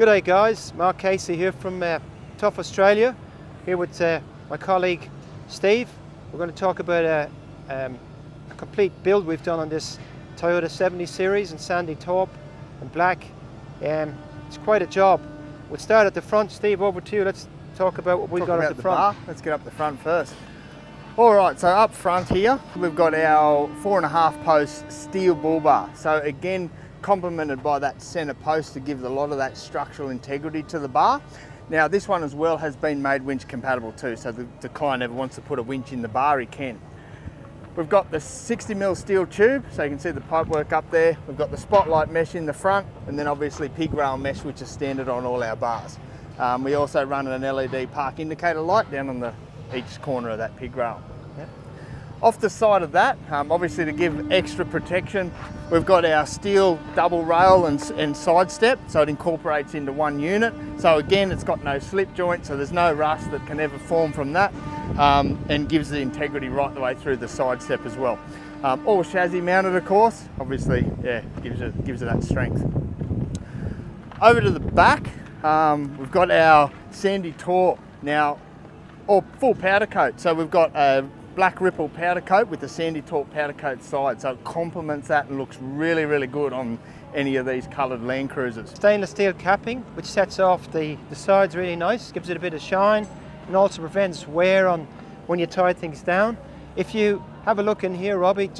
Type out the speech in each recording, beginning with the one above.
Good day guys, Mark Casey here from Tough Australia, here with my colleague Steve. We're going to talk about a complete build we've done on this Toyota 70 series in sandy taupe and black. It's quite a job. We'll start at the front. Steve, over to you. Let's talk about what we've got at the front. Bar. Let's get up the front first. Alright, so up front here we've got our 4.5 post steel bull bar. So again, complemented by that centre post to give a lot of that structural integrity to the bar. Now this one as well has been made winch compatible too, so the client ever wants to put a winch in the bar, he can. We've got the 60mm steel tube, so you can see the pipework up there. We've got the spotlight mesh in the front, and then obviously pig rail mesh, which is standard on all our bars. We also run an LED park indicator light down on each corner of that pig rail. Yep. Off the side of that, obviously to give extra protection, we've got our steel double rail and side step, so it incorporates into one unit. So again, it's got no slip joint, so there's no rust that can ever form from that, and gives the integrity right the way through the side step as well. All chassis mounted, of course. Obviously, yeah, gives it that strength. Over to the back, we've got our sandy taupe now, or full powder coat. So we've got a black ripple powder coat with the sandy taupe powder coat side, so it complements that and looks really, really good on any of these coloured Land Cruisers. Stainless steel capping, which sets off the sides really nice, gives it a bit of shine, and also prevents wear on when you tie things down. If you have a look in here, Robbie,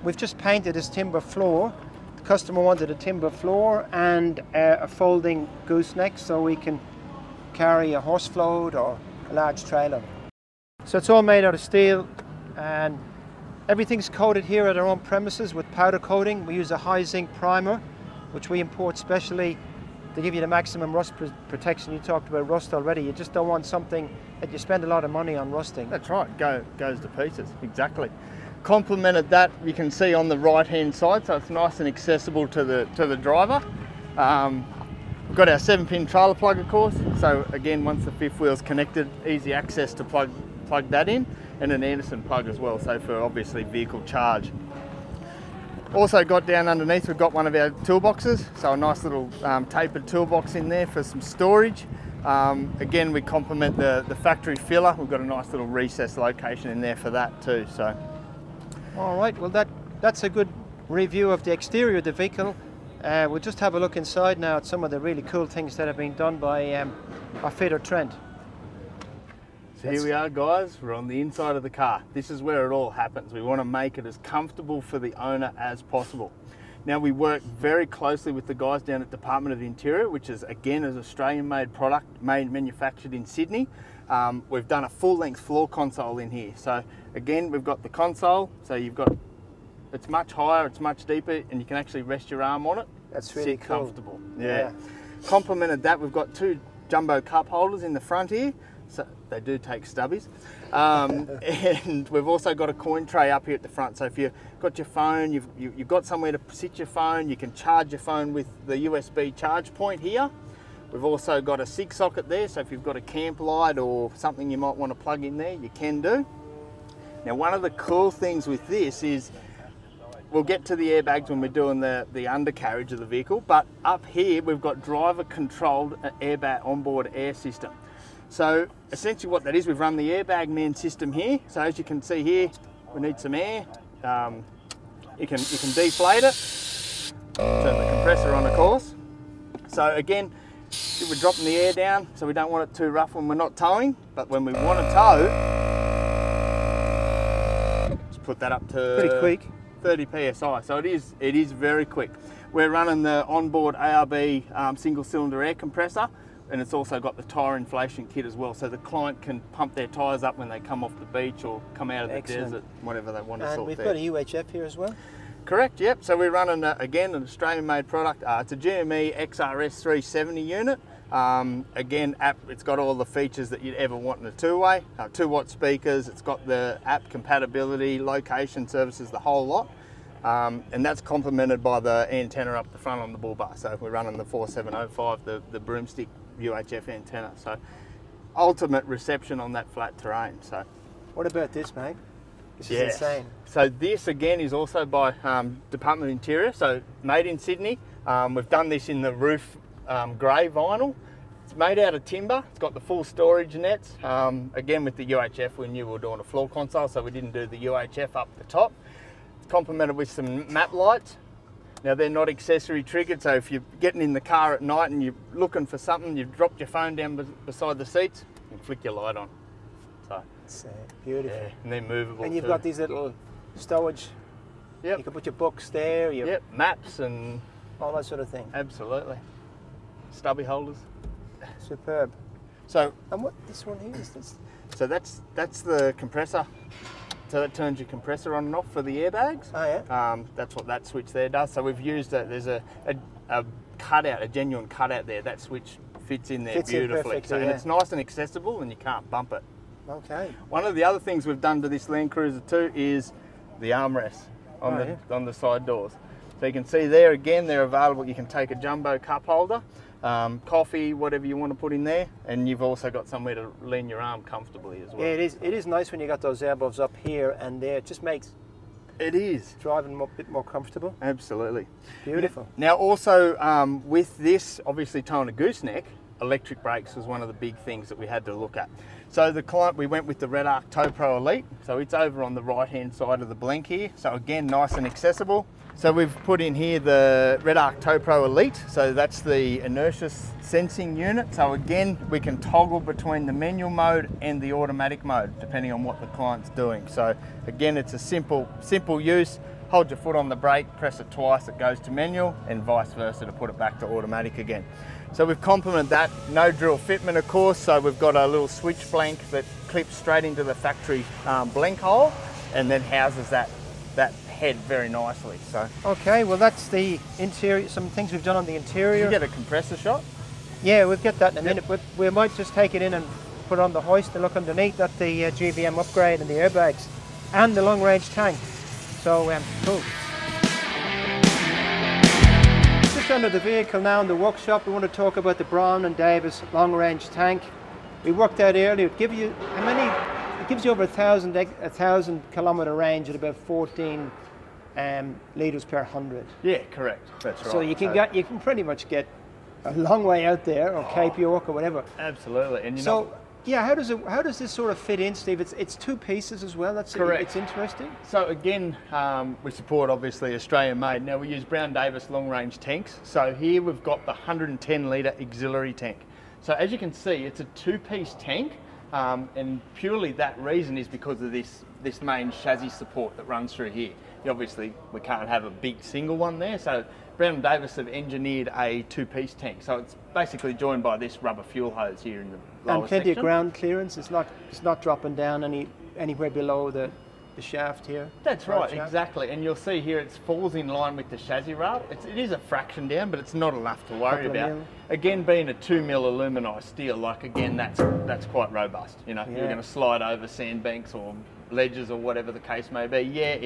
we've just painted this timber floor. The customer wanted a timber floor and a folding gooseneck, so we can carry a horse float or a large trailer. So it's all made out of steel, and everything's coated here at our own premises with powder coating. We use a high zinc primer, which we import specially to give you the maximum rust protection. You talked about rust already. You just don't want something that you spend a lot of money on rusting. That's right, goes to pieces, exactly. Complemented that, you can see on the right hand side, so it's nice and accessible to the driver. We've got our 7-pin trailer plug, of course, so again, once the fifth wheel's connected, easy access to plug that in, and an Anderson plug as well, so for obviously vehicle charge. Also got down underneath, we've got one of our toolboxes, so a nice little tapered toolbox in there for some storage. Again, we complement the factory filler. We've got a nice little recess location in there for that too. So, all right, well that's a good review of the exterior of the vehicle. We'll just have a look inside now at some of the really cool things that have been done by our fitter Trent. So here we are, guys, we're on the inside of the car. This is where it all happens. We want to make it as comfortable for the owner as possible. Now, we work very closely with the guys down at Department of the Interior, which is again an Australian-made product, manufactured in Sydney. We've done a full-length floor console in here. So again, we've got the console, so it's much higher, it's much deeper, and you can actually rest your arm on it. That's really cool. Comfortable. Yeah. Complemented that, we've got 2 jumbo cup holders in the front here. So they do take stubbies, and we've also got a coin tray up here at the front. So if you've got your phone, you've got somewhere to sit your phone, you can charge your phone with the USB charge point here. We've also got a SIG socket there, so if you've got a camp light or something you might want to plug in there, you can do. Now, one of the cool things with this is, we'll get to the airbags when we're doing the undercarriage of the vehicle, but up here we've got driver controlled airbag onboard air system. So essentially what that is, we've run the Airbag Man system here. So as you can see here, we need some air. You can deflate it. Turn the compressor on, of course. So again, we're dropping the air down, so we don't want it too rough when we're not towing. But when we want to tow, let's put that up to pretty quick, 30 psi. So it is very quick. We're running the onboard ARB single cylinder air compressor. And it's also got the tyre inflation kit as well, so the client can pump their tyres up when they come off the beach or come out of the desert, whatever they want to sort there. And we've got a UHF here as well? Correct, yep. So we're running, again, an Australian-made product. It's a GME XRS 370 unit. Again, it's got all the features that you'd ever want in a two-way. 2-watt speakers, it's got the app compatibility, location services, the whole lot. And that's complemented by the antenna up the front on the bull bar. So we're running the 4705, the broomstick UHF antenna. So ultimate reception on that flat terrain. So what about this, mate? This is insane. So this again is also by Department of Interior, so made in Sydney. We've done this in the roof grey vinyl. It's made out of timber. It's got the full storage nets. Again, with the UHF, we knew we were doing a floor console, so we didn't do the UHF up the top. It's complemented with some map lights. Now, they're not accessory triggered, so if you're getting in the car at night and you're looking for something, you've dropped your phone down beside the seats, you can flick your light on. So It's beautiful. yeah, and they're movable. And you've too. got these little stowage. Yep. You can put your books there, your Yep, maps and all that sort of thing. absolutely. Stubby holders. Superb. So And what this one here is this? So that's the compressor. So that turns your compressor on and off for the airbags. Oh yeah. That's what that switch there does. So we've used there's a cutout, a genuine cutout there. That switch fits in there Fits in beautifully. perfectly, So and yeah. it's nice and accessible, and you can't bump it. Okay. One of the other things we've done to this Land Cruiser too is the armrests on on the side doors. So you can see there again, they're available. You can take a jumbo cup holder, coffee, whatever you want to put in there, and you've also got somewhere to lean your arm comfortably as well. Yeah, it is nice when you got those elbows up here and there. It just makes It is. driving a bit more comfortable. Absolutely. Beautiful. Now also with this, obviously towing a gooseneck, electric brakes was one of the big things that we had to look at. So the client, we went with the Red Arc Tow Pro Elite. So it's over on the right hand side of the blank here. So again, nice and accessible. So we've put in here the Red Arc Tow Pro Elite. So that's the inertia sensing unit. So again, we can toggle between the manual mode and the automatic mode, depending on what the client's doing. So again, it's a simple use. Hold your foot on the brake, press it twice, it goes to manual, and vice versa to put it back to automatic again. So we've complemented that, no drill fitment of course, so we've got a little switch blank that clips straight into the factory blank hole and then houses that head very nicely. So Okay, well that's the interior, some things we've done on the interior. you get a compressor shot. Yeah, we'll get that in a minute, but we might just take it in and put it on the hoist and look underneath at the GBM upgrade and the airbags and the long range tank. So cool. Just under the vehicle now in the workshop, we want to talk about the Brown and Davis long range tank. We worked out earlier, it gives you how many? It gives you over 1,000 kilometer range at about 14 litres per 100. Yeah, correct. That's right. So you can pretty much get a long way out there, or Cape York or whatever. Absolutely. And you So know, yeah, how does this sort of fit in, Steve? It's two pieces as well. That's Correct. It's interesting. so again, we support obviously Australian made. Now we use Brown Davis long range tanks. So here we've got the 110 litre auxiliary tank. So as you can see, it's a two-piece tank, and purely that reason is because of this main chassis support that runs through here. Obviously, we can't have a big single one there, so Brown Davis have engineered a two-piece tank. So it's basically joined by this rubber fuel hose here in the lower And plenty section. of ground clearance. It's not dropping down anywhere below the shaft here. That's Right right, shaft. exactly. And you'll see here it falls in line with the chassis rail. It is a fraction down, but it's not enough to worry Couple of about. mil. Again, being a 2 mil aluminised steel, like again, that's quite robust. You know, Yeah. you're going to slide over sandbanks or ledges or whatever the case may be. Yeah,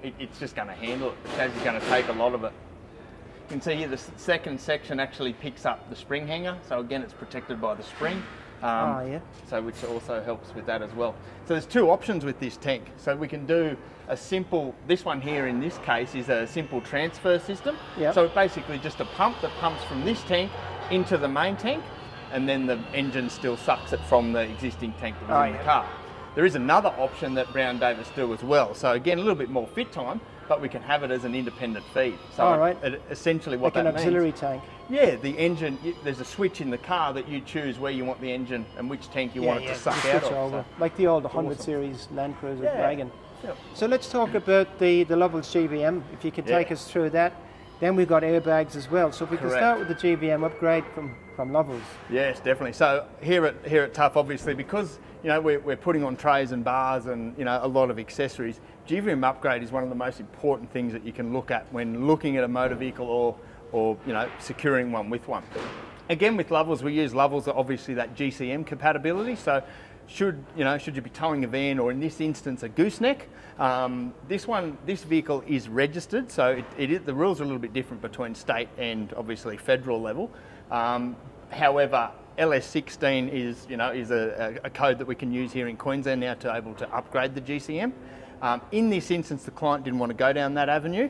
it's just going to handle it. The chassis is going to take a lot of it. You can see here the second section actually picks up the spring hanger. So again, it's protected by the spring. Yeah. So which also helps with that as well. So there's two options with this tank. So we can do a simple, this one here in this case is a simple transfer system. Yep. So it's basically just a pump that pumps from this tank into the main tank, and then the engine still sucks it from the existing tank that was in the car. There is another option that Brown Davis do as well. So again, a little bit more fit time, but we can have it as an independent feed. So All right. essentially what Like that an auxiliary means, tank. yeah, the engine, there's a switch in the car that you choose where you want the engine and which tank you want it to suck you out switch of. over. So- Like the old 100 Awesome. series Land Cruiser Yeah. wagon. Yep. So let's talk about the Lovells GBM. If you could take Yeah. us through that. Then we've got airbags as well. So if we can Correct. start with the GBM upgrade from Lovells. Yes, definitely. So here at Tough, obviously, because we're putting on trays and bars and a lot of accessories, GBM upgrade is one of the most important things that you can look at when looking at a motor vehicle or securing one with one. Again, with Lovells, we use Lovells, obviously that GCM compatibility. So should you be towing a van, or in this instance a gooseneck, this vehicle is registered, so the rules are a little bit different between state and obviously federal level. However, LS16 is a code that we can use here in Queensland now to able to upgrade the GCM. In this instance, the client didn't want to go down that avenue,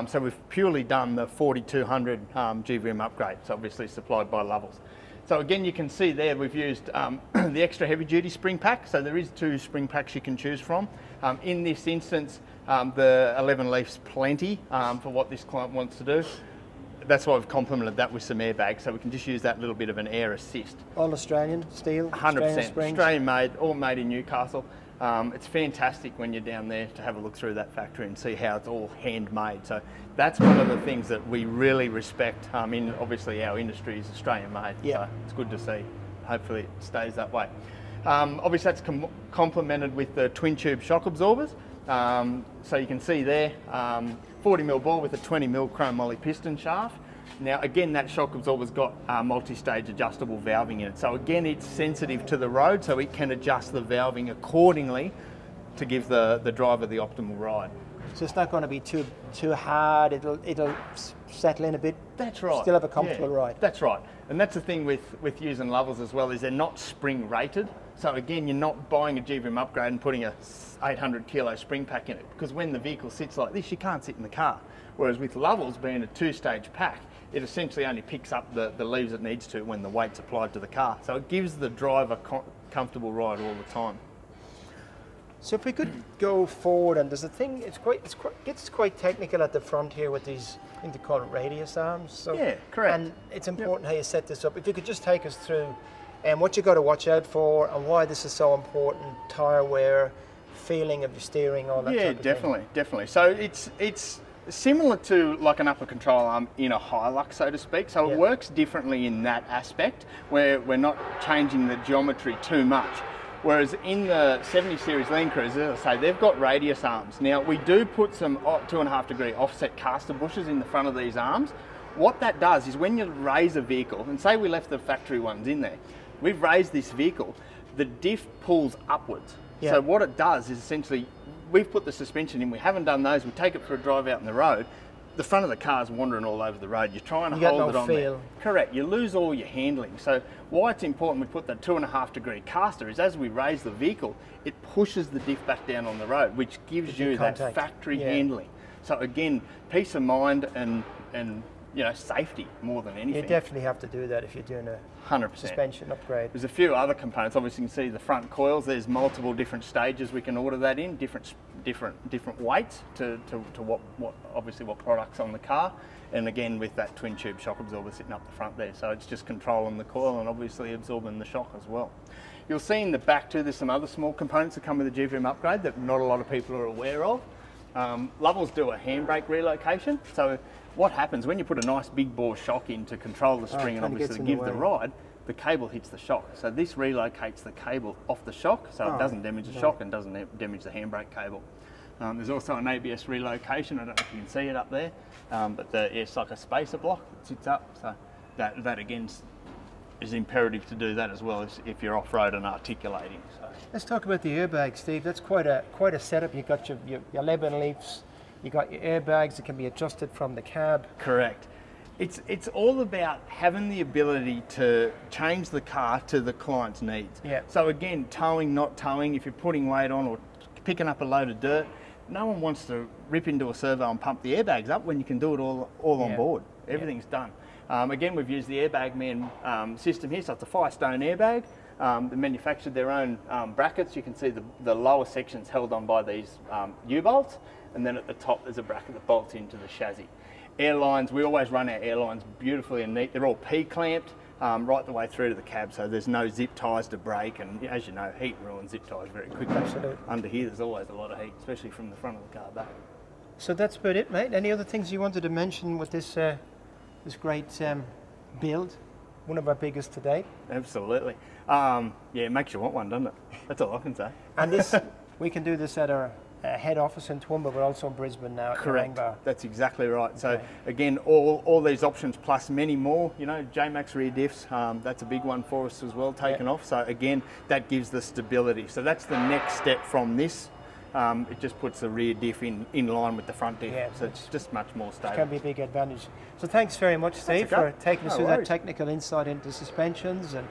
so we've purely done the 4200 GVM upgrade, so obviously supplied by Lovells. So again, you can see there we've used the extra heavy duty spring pack, so there is 2 spring packs you can choose from. In this instance, the 11 Leaf's plenty for what this client wants to do. That's why we've complemented that with some airbags, so we can just use that little bit of an air assist. All Australian steel? 100%. Australian made, all made in Newcastle. It's fantastic when you're down there to have a look through that factory and see how it's all handmade. So that's one of the things that we really respect. In obviously our industry is Australian made, so it's good to see. Hopefully it stays that way. Obviously that's complemented with the twin tube shock absorbers. So you can see there, 40mm bore with a 20mm chrome moly piston shaft. Now again, that shock absorber's got multi-stage adjustable valving in it. So again, it's sensitive to the road, so it can adjust the valving accordingly to give the driver the optimal ride. So it's not going to be too hard, it'll settle in a bit. That's right. Still have a comfortable ride. That's right. And that's the thing with using Lovells as well, is they're not spring rated. So again, you're not buying a GVM upgrade and putting a 800 kilo spring pack in it, because when the vehicle sits like this, you can't sit in the car. Whereas with Lovells being a 2-stage pack, it essentially only picks up the leaves it needs to when the weight's applied to the car. So it gives the driver comfortable ride all the time. So if we could go forward, and there's a thing, it gets quite technical at the front here with these, I think they call it radius arms. So, yeah, correct. And it's important how you set this up. If you could just take us through what you got to watch out for and why this is so important, tyre wear, feeling of your steering, all that type of thing. Definitely. So it's similar to like an upper control arm in a Hilux, so to speak. So it works differently in that aspect, where we're not changing the geometry too much. Whereas in the 70 series Land Cruisers, as I say, they've got radius arms. Now we do put some 2.5 degree offset caster bushes in the front of these arms. What that does is when you raise a vehicle, and say we left the factory ones in there, we've raised this vehicle, the diff pulls upwards. Yeah. So what it does is essentially, we've put the suspension in, we haven't done those, we take it for a drive out in the road, the front of the car's wandering all over the road, you're trying to hold it on there. Correct, you lose all your handling. So why it's important we put that 2.5 degree caster is as we raise the vehicle, it pushes the diff back down on the road, which gives you that factory handling. So again, peace of mind and you know, safety more than anything. You definitely have to do that if you're doing a 100% suspension upgrade. There's a few other components. Obviously you can see the front coils, there's multiple different stages we can order that in, different weights to what obviously what product's on the car. And again with that twin tube shock absorber sitting up the front there. So it's just controlling the coil and obviously absorbing the shock as well. You'll see in the back too, there's some other small components that come with the GVM upgrade that not a lot of people are aware of. Lovells do a handbrake relocation. So what happens when you put a nice big bore shock in to control the spring and obviously to give the ride, the cable hits the shock. So this relocates the cable off the shock so it doesn't damage the shock and doesn't damage the handbrake cable. There's also an ABS relocation, I don't know if you can see it up there, but it's like a spacer block that sits up. So that again is imperative to do that as well if you're off-road and articulating. So. Let's talk about the airbag, Steve. That's quite a setup. You've got your 11 Leafs, you got your airbags that can be adjusted from the cab. Correct. It's all about having the ability to change the car to the client's needs. Yeah. So again, towing, not towing, if you're putting weight on or picking up a load of dirt, no one wants to rip into a servo and pump the airbags up when you can do it all on board. Everything's done. Again, we've used the Airbag Man system here, so it's a Firestone airbag. They manufactured their own brackets. You can see the lower sections held on by these U-bolts, and then at the top there's a bracket that bolts into the chassis. Airlines, we always run our airlines beautifully and neat. They're all P-clamped right the way through to the cab, so there's no zip ties to break, and as you know, heat ruins zip ties very quickly. Absolutely. Under here there's always a lot of heat, especially from the front of the car back. So that's about it, mate. Any other things you wanted to mention with this this great build? One of our biggest to date. Absolutely. Yeah, it makes you want one, doesn't it? That's all I can say. And this, we can do this at our head office in Toowoomba, but also in Brisbane now. Correct. That's exactly right. So again, all these options plus many more. You know, J-Max rear diffs. That's a big one for us as well, taken off. So again, that gives the stability. So that's the next step from this. It just puts the rear diff in line with the front diff, so it's just much more stable. It can be a big advantage. So thanks very much, Steve, for taking us through that technical insight into suspensions and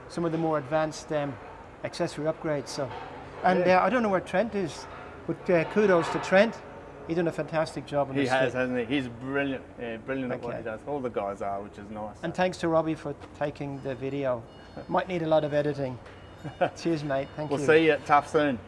some of the more advanced accessory upgrades. So, and I don't know where Trent is. But kudos to Trent. He's done a fantastic job on He this has, fit. hasn't he? He's brilliant. Yeah, brilliant at what Okay. he does. All the guys are, which is nice. And thanks to Robbie for taking the video. Might need a lot of editing. Cheers, mate. Thank We'll you. see you at Tough soon.